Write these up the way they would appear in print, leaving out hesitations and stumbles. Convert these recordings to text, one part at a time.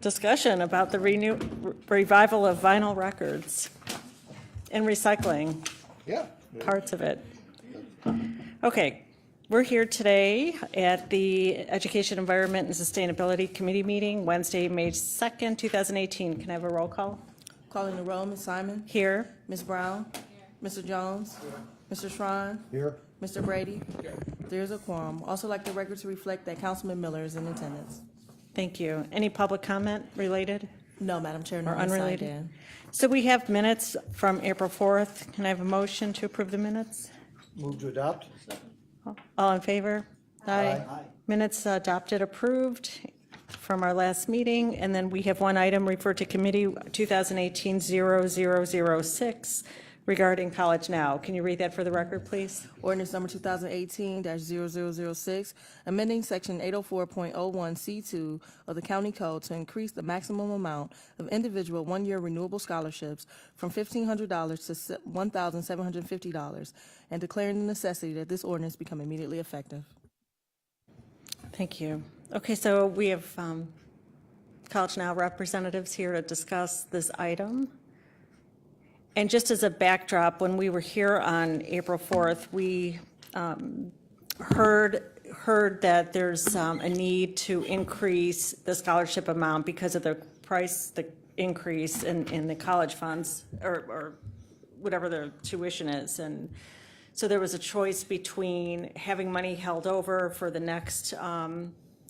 discussion about the revival of vinyl records and recycling Yeah. parts of it. Okay, we're here today at the Education, Environment, and Sustainability Committee meeting, Wednesday, May 2nd, 2018. Can I have a roll call? Calling the roll, Ms. Simon. Here. Ms. Brown. Mr. Jones. Mr. Schrein. Here. Mr. Brady. There's a quorum. Also like the record to reflect that Councilman Miller is in attendance. Thank you. Any public comment related No, Madam Chair, or no one signed unrelated? in. So we have minutes from April 4th. Can I have a motion to approve the minutes? Move to adopt. All in favor? Aye. Minutes adopted, approved from our last meeting. And then we have one item referred to committee 2018-0006 regarding College Now. Can you read that for the record, please? Ordinance number 2018-0006, amending section 804.01C2 of the County Code to increase the maximum amount of individual one-year renewable scholarships from $1,500 to $1,750, and declaring the necessity that this ordinance become immediately effective. Thank you. Okay, so we have College Now representatives here to discuss this item. And just as a backdrop, when we were here on April 4th, we heard that there's a need to increase the scholarship amount because of the increase in the college funds or whatever the tuition is. And so there was a choice between having money held over for the next,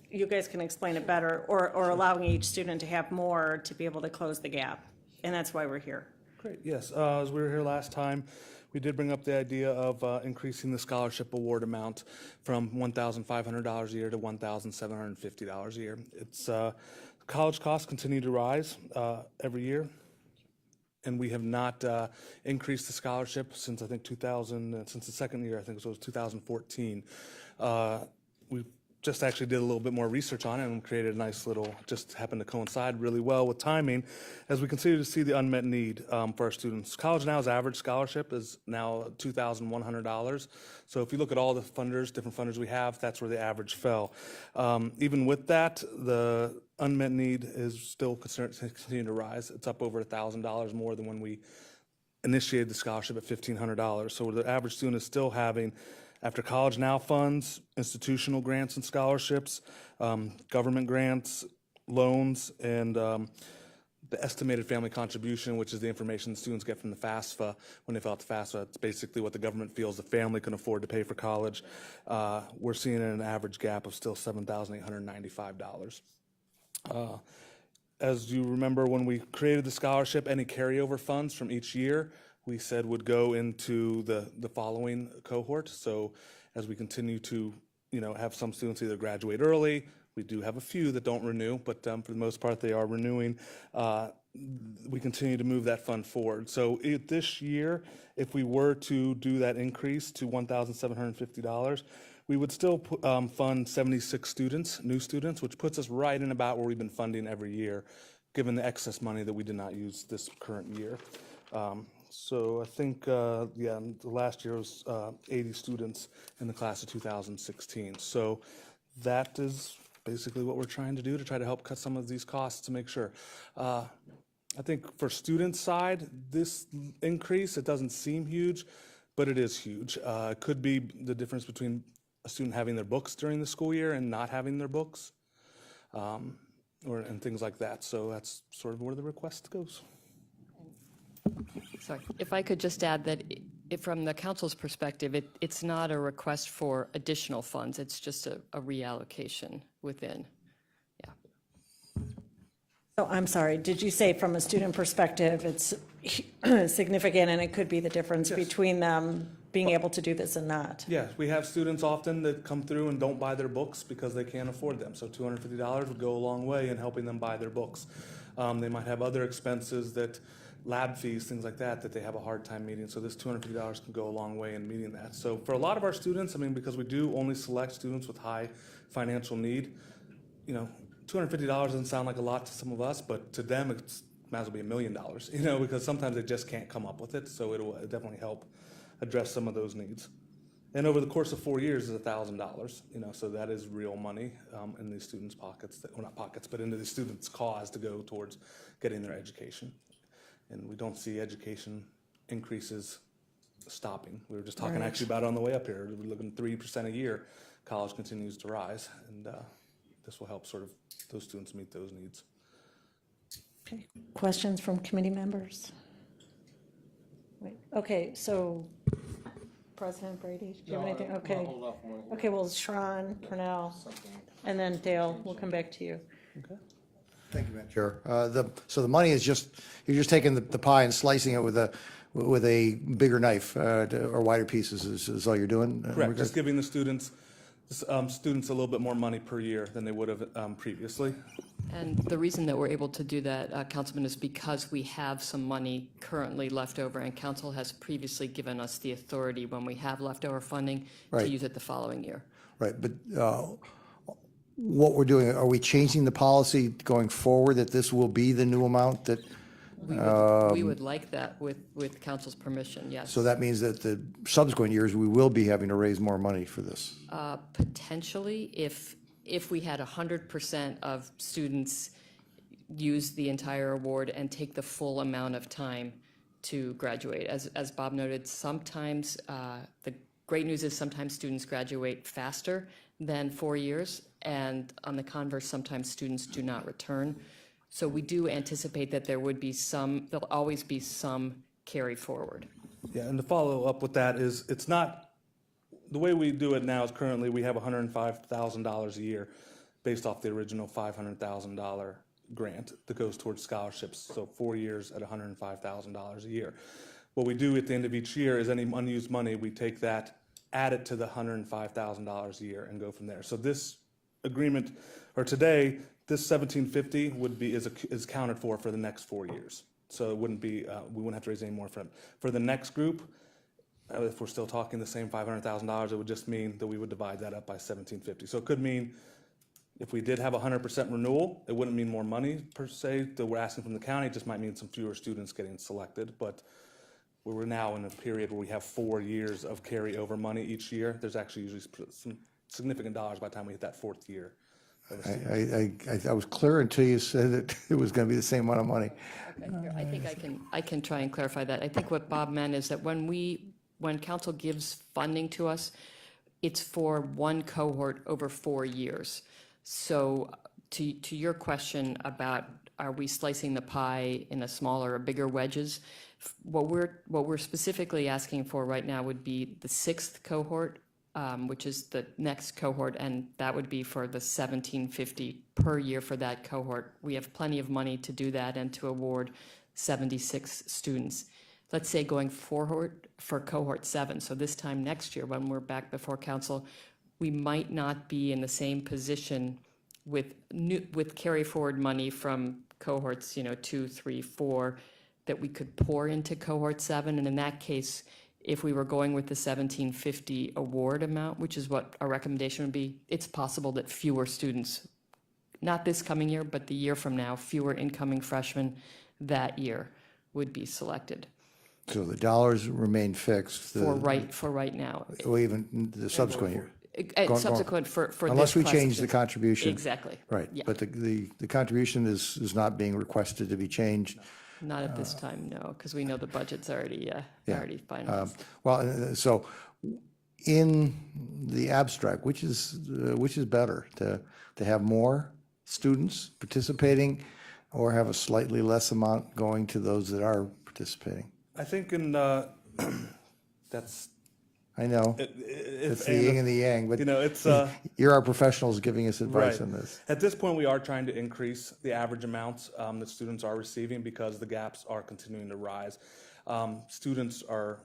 you guys can explain it better, or allowing each student to have more to be able to close the gap. And that's why we're here. Great, yes. As we were here last time, we did bring up the idea of increasing the scholarship award amount from $1,500 a year to $1,750 a year. It's college costs continue to rise every year, and we have not increased the scholarship since I think since the second year, I think it was 2014. We just actually did a little bit more research on it and created a nice little, just happened to coincide really well with timing as we continue to see the unmet need for our students. College Now's average scholarship is now $2,100. So if you look at all the different funders we have, that's where the average fell. Even with that, the unmet need is still continuing to rise. It's up over $1,000 more than when we initiated the scholarship at $1,500. So the average student is still having, after College Now funds, institutional grants and scholarships, government grants, loans, and the estimated family contribution, which is the information students get from the FAFSA when they fill out the FAFSA. It's basically what the government feels the family can afford to pay for college. We're seeing an average gap of still $7,895. As you remember, when we created the scholarship, any carryover funds from each year we said would go into the following cohort. So as we continue to have some students either graduate early, we do have a few that don't renew, but for the most part they are renewing. We continue to move that fund forward. So this year, if we were to do that increase to $1,750, we would still fund 76 students, new students, which puts us right in about where we've been funding every year, given the excess money that we did not use this current year. So I think, the last year was 80 students in the class of 2016. So that is basically what we're trying to do to try to help cut some of these costs to make sure. I think for student side, this increase, it doesn't seem huge, but it is huge. It could be the difference between a student having their books during the school year and not having their books, and things like that. So that's sort of where the request goes. Sorry, if I could just add that from the council's perspective, it's not a request for additional funds, it's just a reallocation within. Yeah. So I'm sorry, did you say from a student perspective, it's significant and it could be the difference between them being able to do this and not? Yeah, we have students often that come through and don't buy their books because they can't afford them. So $250 would go a long way in helping them buy their books. They might have other expenses lab fees, things like that they have a hard time meeting. So this $250 can go a long way in meeting that. So for a lot of our students, because we do only select students with high financial need, $250 doesn't sound like a lot to some of us, but to them it might as well be $1 million, because sometimes they just can't come up with it. So it'll definitely help address some of those needs. And over the course of 4 years is $1,000, so that is real money in these students' pockets, well, not pockets, but into the students' cause to go towards getting their education. And we don't see education increases stopping. We were just talking Right. actually about it on the way up here. We're looking at 3% a year. College continues to rise, and this will help sort of those students meet those needs. Okay. Questions from committee members? Wait, okay, so President Brady, do you have anything? Okay. Okay, well, Sharon, Purnell, and then Dale, we'll come back to you. Thank you, Madam Chair. So the money is just, you're just taking the pie and slicing it with a bigger knife or wider pieces is all you're doing? Correct, just giving the students a little bit more money per year than they would have previously. And the reason that we're able to do that, Councilman, is because we have some money currently left over, and council has previously given us the authority when we have leftover funding to Right. use it the following year. Right, but what we're doing, are we changing the policy going forward that this will be the new amount that, We would like that with council's permission, yes. so that means that the subsequent years, we will be having to raise more money for this? Potentially, if we had 100% of students use the entire award and take the full amount of time to graduate. As Bob noted, sometimes, the great news is sometimes students graduate faster than 4 years, and on the converse, sometimes students do not return. So we do anticipate that there'll always be some carry forward. Yeah, and to follow up with that is, it's not, the way we do it now is currently we have $105,000 a year based off the original $500,000 grant that goes towards scholarships. So 4 years at $105,000 a year. What we do at the end of each year is any unused money, we take that, add it to the $105,000 a year and go from there. So this agreement, or today, this $1,750 would be, is accounted for the next 4 years. So it wouldn't be, we wouldn't have to raise any more for the next group. If we're still talking the same $500,000, it would just mean that we would divide that up by $1,750. So it could mean if we did have 100% renewal, it wouldn't mean more money per se that we're asking from the county. It just might mean some fewer students getting selected. But we're now in a period where we have 4 years of carryover money each year. There's actually usually some significant dollars by the time we hit that 4th year. I was clear until you said that it was going to be the same amount of money. Okay, here, I think I can try and clarify that. I think what Bob meant is that when council gives funding to us, it's for one cohort over 4 years. So to your question about are we slicing the pie in a smaller or bigger wedges, what we're specifically asking for right now would be the 6th cohort, which is the next cohort, and that would be for the $1,750 per year for that cohort. We have plenty of money to do that and to award 76 students. Let's say going forward for cohort 7, so this time next year when we're back before council, we might not be in the same position with carry forward money from cohorts, 2, 3, 4, that we could pour into cohort 7, and in that case, if we were going with the $1,750 award amount, which is what our recommendation would be, it's possible that fewer students, not this coming year, but the year from now, fewer incoming freshmen that year would be selected. So the dollars remain fixed. For right now. Or even the subsequent year. Subsequent for this Unless we class change of the contribution. Exactly. Right, Yeah. but the contribution is not being requested to be changed. Not at this time, no, because we know the budget's already finalized. Well, so in the abstract, which is better, to have more students participating or have a slightly less amount going to those that are participating? I think that's, I know, it's the yin and the yang, but it's, you're our professionals giving us advice right. on this. At this point, we are trying to increase the average amounts that students are receiving because the gaps are continuing to rise. Students are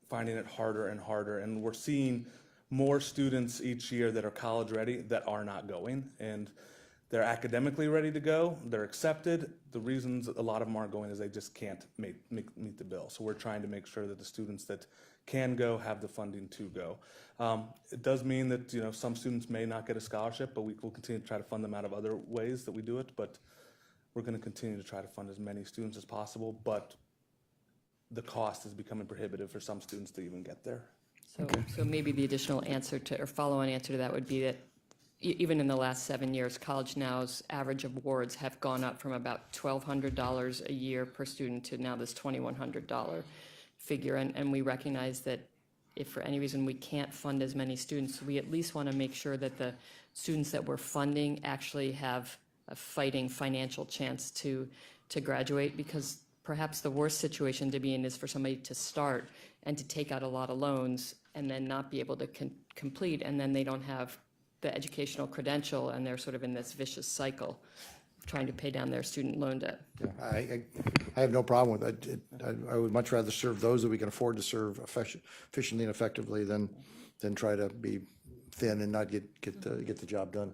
finding it harder and harder, and we're seeing more students each year that are college ready that are not going, and they're academically ready to go, they're accepted. The reasons a lot of them aren't going is they just can't meet the bill. So we're trying to make sure that the students that can go have the funding to go. It does mean that some students may not get a scholarship, but we will continue to try to fund them out of other ways that we do it. But we're going to continue to try to fund as many students as possible. But the cost is becoming prohibitive for some students to even get there. So maybe the additional answer to, or follow-on answer to that would be that even in the last 7 years, College Now's average awards have gone up from about $1,200 a year per student to now this $2,100 figure. And we recognize that if for any reason we can't fund as many students, we at least want to make sure that the students that we're funding actually have a fighting financial chance to graduate, because perhaps the worst situation to be in is for somebody to start and to take out a lot of loans and then not be able to complete, and then they don't have the educational credential, and they're sort of in this vicious cycle of trying to pay down their student loan debt. I have no problem with it. I would much rather serve those that we can afford to serve efficiently and effectively than try to be thin and not get the job done.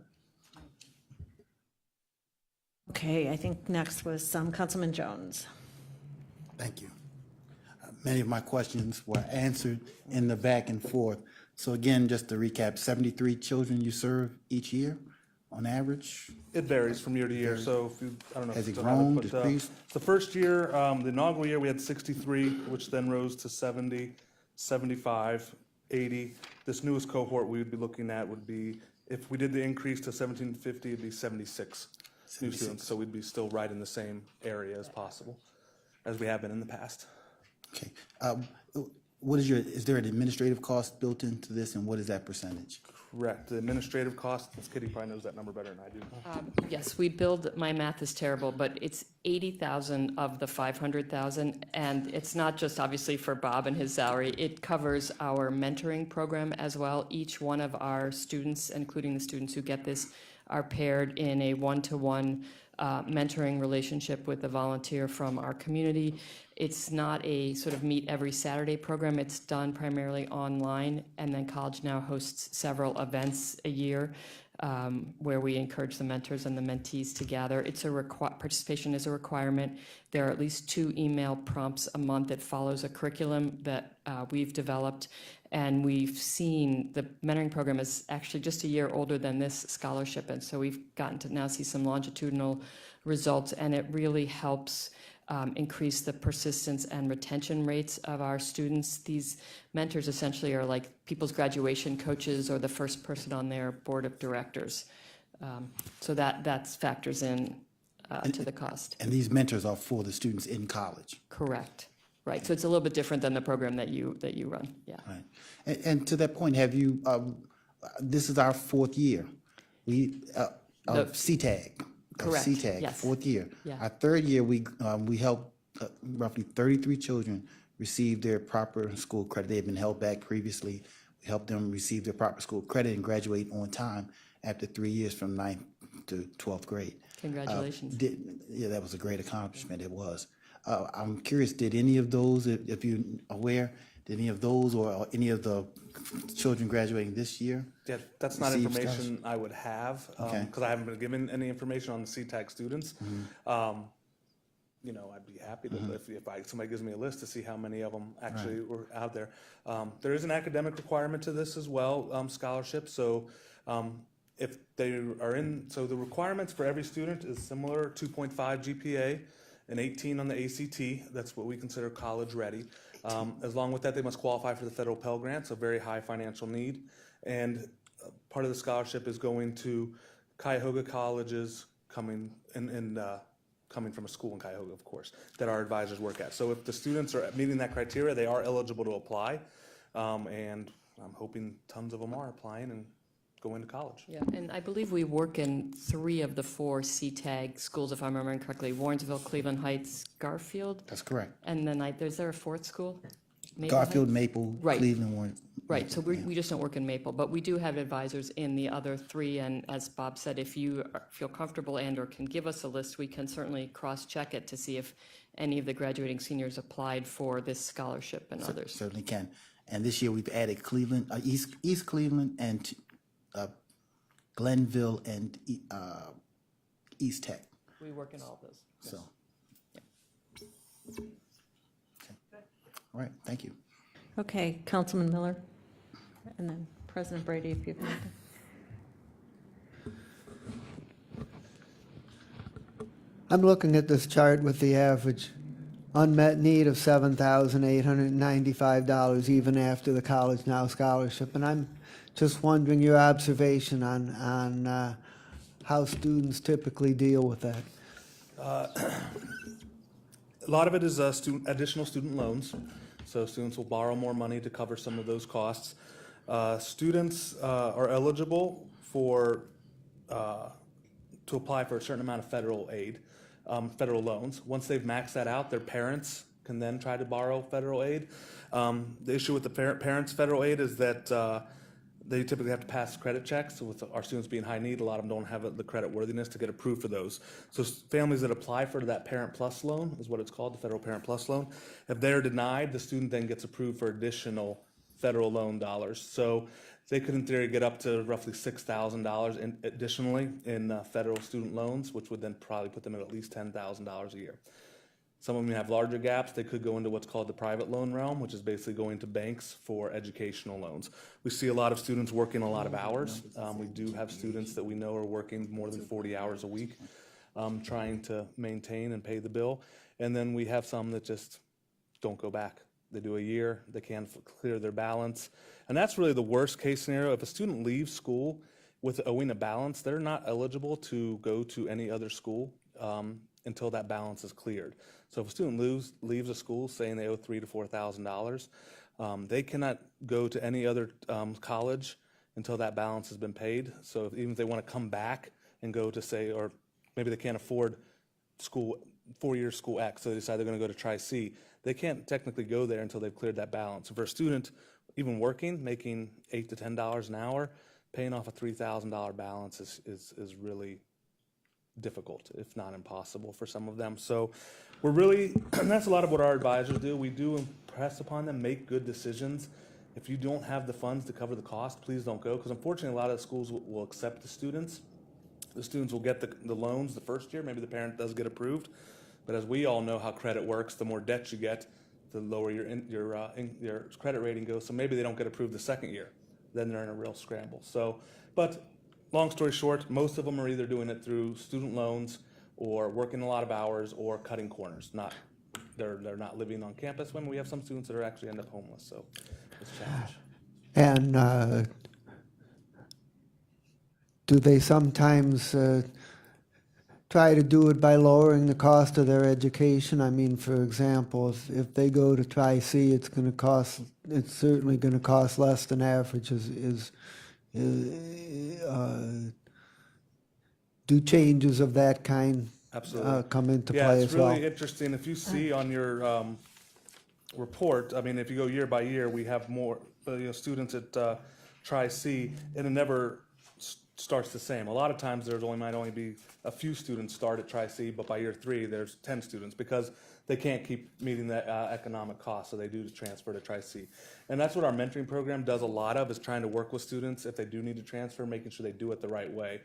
Okay, I think next was Councilman Jones. Thank you. Many of my questions were answered in the back and forth. So again, just to recap, 73 children you serve each year on average? It varies from year to year, so if you, I don't know. Has if it you still have grown, but, decreased? The first year, the inaugural year, we had 63, which then rose to 70, 75, 80. This newest cohort we would be looking at would be, if we did the increase to 1750, it'd be 76 new students. So we'd be still right in the same area as possible, as we have been in the past. Okay. What is is there an administrative cost built into this, and what is that percentage? Correct. The administrative cost, Kitty probably knows that number better than I do. Yes, we build, my math is terrible, but it's 80,000 of the 500,000, and it's not just obviously for Bob and his salary. It covers our mentoring program as well. Each one of our students, including the students who get this, are paired in a one-to-one mentoring relationship with a volunteer from our community. It's not a sort of meet every Saturday program. It's done primarily online, and then College Now hosts several events a year where we encourage the mentors and the mentees to gather. It's participation is a requirement. There are at least 2 email prompts a month that follows a curriculum that we've developed, and we've seen the mentoring program is actually just a year older than this scholarship, and so we've gotten to now see some longitudinal results, and it really helps increase the persistence and retention rates of our students. These mentors essentially are like people's graduation coaches or the first person on their board of directors. So that factors in to the cost. And these mentors are for the students in college? Correct. Right. So it's a little bit different than the program that you run. Yeah. Right. And to that point, have you, this is our 4th year, of CTAG. Correct, CTAG, yes. 4th year. Yeah. Our 3rd year, we helped roughly 33 children receive their proper school credit. They had been held back previously. We helped them receive their proper school credit and graduate on time after 3 years from 9th to 12th grade. Congratulations. Yeah, that was a great accomplishment. It was. I'm curious, did any of those, if you're aware, did any of those or any of the children graduating this year? Yeah, that's not Receive information I would have, Okay. because I haven't been given any information on the CTAG students. You know, I'd be happy to, if somebody gives me a list to see how many of them actually were out there. There is an academic requirement to this as well, scholarship, so if they are so the requirements for every student is similar, 2.5 GPA, and 18 on the ACT, that's what we consider college ready. Along with that, they must qualify for the federal Pell Grant, so very high financial need. And part of the scholarship is going to Cuyahoga colleges coming coming from a school in Cuyahoga, of course, that our advisors work at. So if the students are meeting that criteria, they are eligible to apply. And I'm hoping tons of them are applying and going to college. Yeah, and I believe we work in 3 of the 4 CTAG schools, if I'm remembering correctly: Warrensville, Cleveland Heights, Garfield, That's correct. and then is there a 4th school? Maple Garfield, Heights? Maple, Right. Cleveland, Warren. Right, so we just don't work in Maple, but we do have advisors in the other 3, and as Bob said, if you feel comfortable and/or can give us a list, we can certainly cross-check it to see if any of the graduating seniors applied for this scholarship and others. Certainly can. And this year we've added Cleveland, East Cleveland, and Glenville and East Tech. We work in all of those. So. Okay. All right. Thank you. Okay, Councilman Miller, and then President Brady, if you have anything. I'm looking at this chart with the average unmet need of $7,895 even after the College Now scholarship. And I'm just wondering your observation on how students typically deal with that. A lot of it is additional student loans. So students will borrow more money to cover some of those costs. Students are eligible to apply for a certain amount of federal aid, federal loans. Once they've maxed that out, their parents can then try to borrow federal aid. The issue with the parents' federal aid is that they typically have to pass credit checks. So with our students being high need, a lot of them don't have the credit worthiness to get approved for those. So families that apply for that Parent Plus loan is what it's called, the Federal Parent Plus loan. If they're denied, the student then gets approved for additional federal loan dollars. So they could, in theory, get up to roughly $6,000 additionally in federal student loans, which would then probably put them at least $10,000 a year. Some of them have larger gaps. They could go into what's called the private loan realm, which is basically going to banks for educational loans. We see a lot of students working a lot of hours. We do have students that we know are working more than 40 hours a week, trying to maintain and pay the bill. And then we have some that just don't go back. They do a year, they can't clear their balance. And that's really the worst case scenario. If a student leaves school with owing a balance, they're not eligible to go to any other school until that balance is cleared. So if a student leaves a school saying they owe $3,000 to $4,000, they cannot go to any other college until that balance has been paid. So even if they want to come back and go to, say, or maybe they can't afford school, 4-year school X, so they decide they're going to go to Tri-C, they can't technically go there until they've cleared that balance. So for a student, even working, making $8 to $10 an hour, paying off a $3,000 balance is really difficult, if not impossible, for some of them. So we're really, that's a lot of what our advisors do. We do impress upon them, make good decisions. If you don't have the funds to cover the cost, please don't go, because unfortunately a lot of the schools will accept the students. The students will get the loans the first year, maybe the parent does get approved, but as we all know how credit works, the more debt you get, the lower your credit rating goes, so maybe they don't get approved the second year. Then they're in a real scramble. So, but long story short, most of them are either doing it through student loans or working a lot of hours or cutting corners. They're not living on campus. When we have some students that are actually end up homeless, so it's a challenge. And do they sometimes try to do it by lowering the cost of their education? I mean, for example, if they go to Tri-C, it's certainly going to cost less than average. Do changes of that kind Absolutely. come into Yeah, play it's as well? really interesting. If you see on your report, I mean, if you go year by year, we have more students at Tri-C, and it never starts the same. A lot of times might only be a few students start at Tri-C, but by year 3 there's 10 students because they can't keep meeting the economic cost, so they do transfer to Tri-C. And that's what our mentoring program does a lot of, is trying to work with students if they do need to transfer, making sure they do it the right way.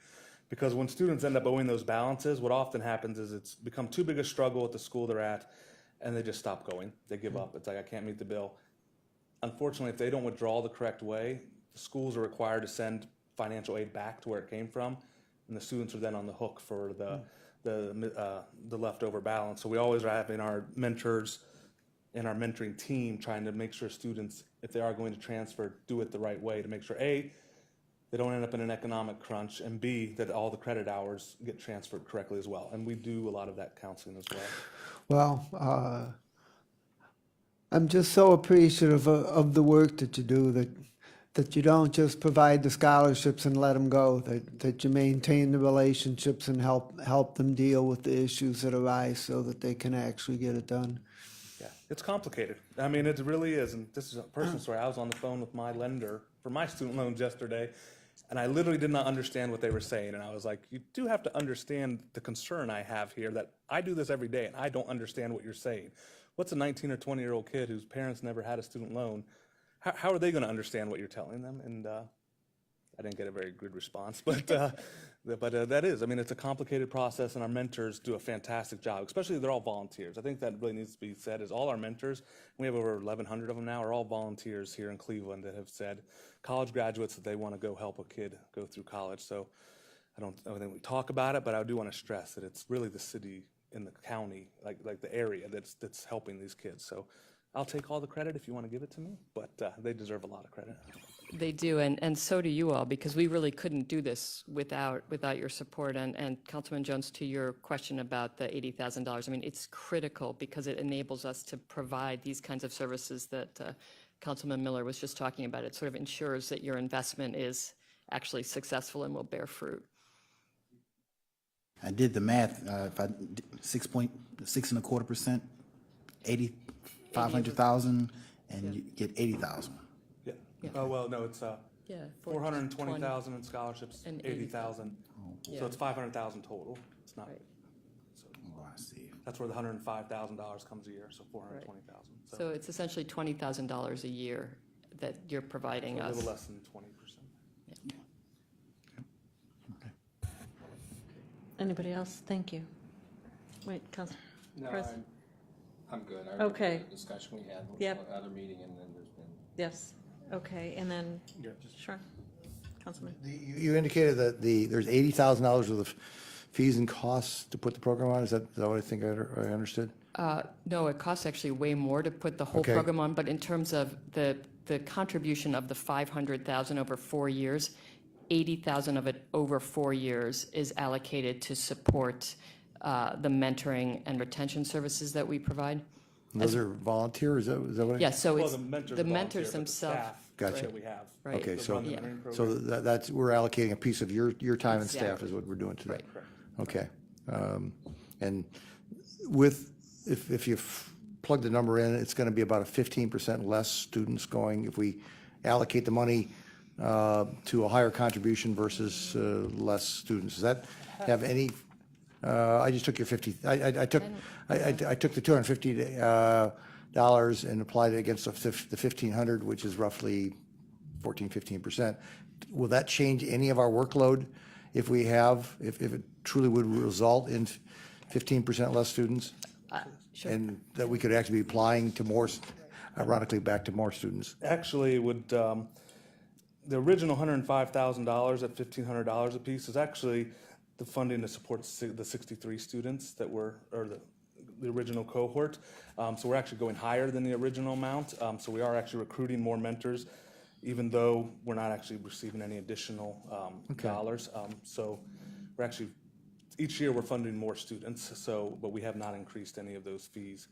Because when students end up owing those balances, what often happens is it's become too big a struggle at the school they're at, and they just stop going. They give up. It's like, I can't meet the bill. Unfortunately, if they don't withdraw the correct way, the schools are required to send financial aid back to where it came from, and the students are then on the hook for the leftover balance. So we always are having our mentors and our mentoring team trying to make sure students, if they are going to transfer, do it the right way to make sure, A, they don't end up in an economic crunch, and B, that all the credit hours get transferred correctly as well. And we do a lot of that counseling as well. Well, I'm just so appreciative of the work that you do, that you don't just provide the scholarships and let them go, that you maintain the relationships and help them deal with the issues that arise so that they can actually get it done. Yeah, it's complicated. I mean, it really is. And this is a personal story. I was on the phone with my lender for my student loans yesterday, and I literally did not understand what they were saying. And I was like, you do have to understand the concern I have here, that I do this every day and I don't understand what you're saying. What's a 19 or 20-year-old kid whose parents never had a student loan? How are they going to understand what you're telling them? And I didn't get a very good response, but that is, I mean, it's a complicated process, and our mentors do a fantastic job, especially they're all volunteers. I think that really needs to be said, is all our mentors, we have over 1,100 of them now, are all volunteers here in Cleveland that have said, college graduates, that they want to go help a kid go through college. So I don't think we talk about it, but I do want to stress that it's really the city in the county, like the area that's helping these kids. So I'll take all the credit if you want to give it to me, but they deserve a lot of credit. They do, and so do you all, because we really couldn't do this without your support. And Councilman Jones, to your question about the $80,000, I mean, it's critical because it enables us to provide these kinds of services that Councilman Miller was just talking about. It sort of ensures that your investment is actually successful and will bear fruit. I did the math. If I 6.625%, 500,000, and you get 80,000. Yeah. Oh, well, no, it's Yeah. 420,000 in scholarships, And 80,000. Yeah. So it's 500,000 total. It's not, Right. Oh, I see. that's where the $105,000 comes a year, so 420,000. So it's essentially $20,000 a year that you're providing A us. little less than 20%. Anybody else? Thank you. Wait, Council. No, Chris? I'm good. I Okay. remember the discussion we had with Yep. the other meeting, and then there's been. Yes, okay, and then, sure, Councilman. You indicated that there's $80,000 worth of fees and costs to put the program on. Is that what I think I understood? No, it costs actually way more to put the whole Okay. program on, but in terms of the contribution of the 500,000 over 4 years, 80,000 of it over 4 years is allocated to support the mentoring and retention services that we provide. Those are volunteer, is that what? Yes, so Well, it's the mentors the are volunteer, mentors but the themselves. staff Gotcha. that we have. Right. Okay, that so, run the Yeah. mentoring so program. that's, we're allocating a piece of your time and staff Exactly. is what we're doing today. Right. Correct. Okay. And if you plug the number in, it's going to be about a 15% less students going, if we allocate the money to a higher contribution versus less students. Does that have any, I just took your 50, I took the $250 and applied it against the 1,500, which is roughly 15%. Will that change any of our workload if we have, if it truly would result in 15% less students? Sure. And that we could actually be applying to more, ironically, back to more students? Actually, it would, the original $105,000 at $1,500 apiece is actually the funding to support the 63 students that were, or the original cohort. So we're actually going higher than the original amount. So we are actually recruiting more mentors, even though we're not actually receiving any additional dollars. So we're actually, each year we're funding more students, so, but we have not increased any of those fees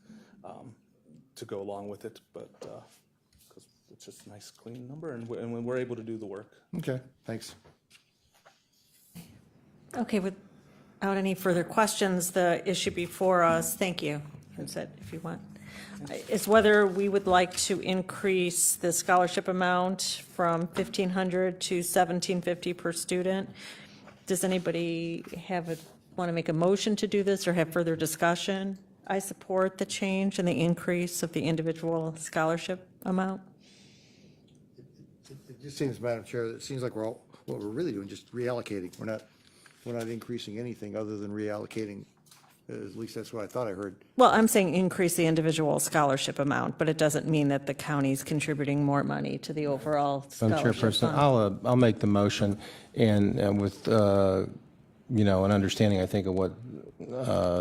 to go along with it, but, because it's just a nice, clean number, and we're able to do the work. Okay, thanks. Okay, without any further questions, the issue before us, thank you, Vincent, if you want, is whether we would like to increase the scholarship amount from $1,500 to $1,750 per student. Does anybody want to make a motion to do this or have further discussion? I support the change and the increase of the individual scholarship amount. It just seems, Madam Chair, it seems like what we're really doing, just reallocating. We're not increasing anything other than reallocating. At least that's what I thought I heard. Well, I'm saying increase the individual scholarship amount, but it doesn't mean that the county's contributing more money to the overall Madam scholarship Chairperson, fund. I'll make the motion, and with, you know, an understanding, I think, of what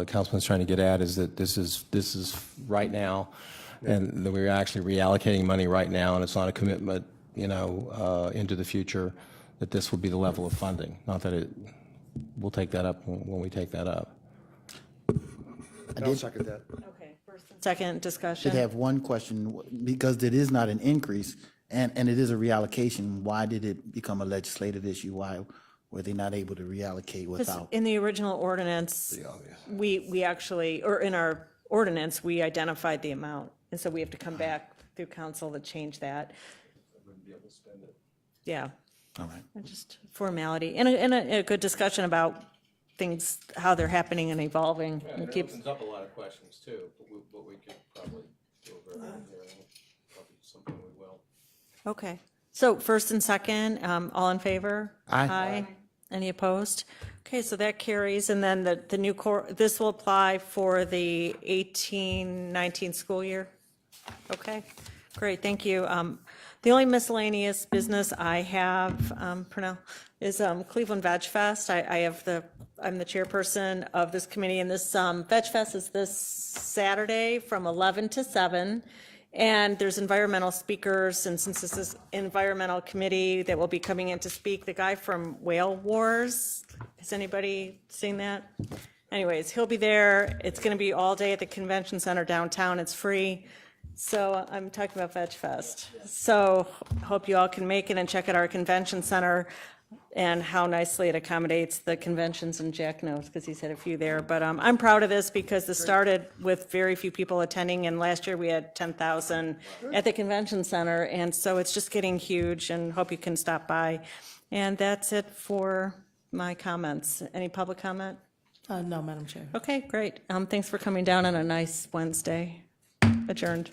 Councilman's trying to get at is that this is right now, and that we're actually reallocating money right now, and it's not a commitment, you know, into the future, that this will be the level of funding. Not that we'll take that up when we take that up. I'll second that. Okay, first and second discussion. Did have one question, because it is not an increase, and it is a reallocation, why did it become a legislative issue? Why were they not able to reallocate Because without? in the original ordinance, we actually, or in our ordinance, we identified the amount. And so we have to come back through council to change that. Yeah, All right. just formality. And a good discussion about things, how they're happening and evolving. And it keeps, up a lot of questions too, but we could probably do a very hearing, probably something we will. okay. So first and second, all in favor? Aye. Any opposed? Okay, so that carries, and then the new this will apply for the 18-19 school year? Okay, great, thank you. The only miscellaneous business I have, Pernell, is Cleveland Vegfest. I have the I'm the chairperson of this committee, and this Vegfest is this Saturday from 11 to 7. And there's environmental speakers, and since this is environmental committee that will be coming in to speak, the guy from Whale Wars, has anybody seen that? Anyways, he'll be there. It's going to be all day at the convention center downtown. It's free. So I'm talking about Vegfest. So hope you all can make it and check out our convention center and how nicely it accommodates the conventions, and Jack knows because he's had a few there. But I'm proud of this because this started with very few people attending, and last year we had 10,000 at the convention center, and so it's just getting huge, and hope you can stop by. And that's it for my comments. Any public comment? No, Madam Chair. Okay, great. Thanks for coming down on a nice Wednesday. Adjourned.